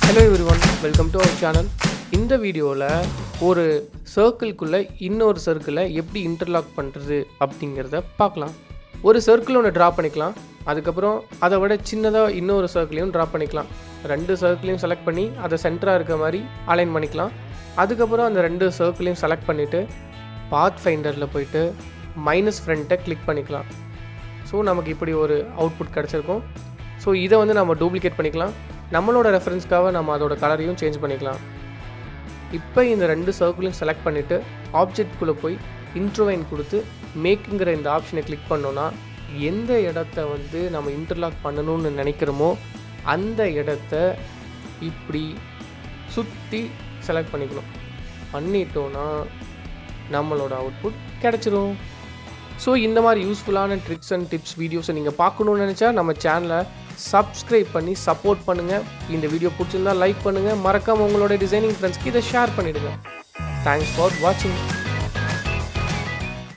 Hello everyone, welcome to our channel. இந்த வீடியோவில் ஒரு சர்க்கிள்குள்ளே இன்னொரு சர்க்கிளை எப்படி இன்டர்லாக் பண்ணுறது அப்படிங்கிறத பார்க்கலாம். ஒரு சர்க்கிள் ஒன்று ட்ரா பண்ணிக்கலாம். அதுக்கப்புறம் அதை விட சின்னதாக இன்னொரு சர்க்கிளையும் ட்ரா பண்ணிக்கலாம். ரெண்டு சர்க்கிளையும் செலக்ட் பண்ணி அதை சென்டராக இருக்க மாதிரி அலைன் பண்ணிக்கலாம். அதுக்கப்புறம் அந்த ரெண்டு சர்க்கிளையும் செலக்ட் பண்ணிவிட்டு பாத் ஃபைண்டரில் போயிட்டு மைனஸ் ஃப்ரண்ட்டை கிளிக் பண்ணிக்கலாம். ஸோ நமக்கு இப்படி ஒரு அவுட்புட் கிடச்சிருக்கும். ஸோ இதை நம்ம டூப்ளிகேட் பண்ணிக்கலாம். நம்மளோட ரெஃபரன்ஸ்க்காக நம்ம அதோட கலரையும் சேஞ்ச் பண்ணிக்கலாம். இப்போ இந்த ரெண்டு சர்க்கிளையும் செலக்ட் பண்ணிவிட்டு ஆப்ஜெக்ட்குள்ளே போய் இன்ட்ரோவைன் கொடுத்து மேக்குங்கிற இந்த ஆப்ஷனை கிளிக் பண்ணோன்னா எந்த இடத்த நம்ம இன்டர்லாக் பண்ணணும்னு நினைக்கிறோமோ அந்த இடத்த இப்படி சுற்றி செலக்ட் பண்ணிட்டோன்னா நம்மளோட அவுட்புட் கிடச்சிரும். ஸோ இந்த மாதிரி யூஸ்ஃபுல்லான ட்ரிக்ஸ் அண்ட் டிப்ஸ் வீடியோஸை நீங்கள் பார்க்கணுன்னு நினச்சா நம்ம சேனலை சப்ஸ்கிரைப் பண்ணி சப்போர்ட் பண்ணுங்கள். இந்த வீடியோ பிடிச்சிருந்தா லைக் பண்ணுங்கள். மறக்காமல் உங்களோட டிசைனிங் ஃப்ரெண்ட்ஸ்க்கு இதை ஷேர் பண்ணிவிடுங்க. தேங்க்ஸ் ஃபார் வாட்சிங்.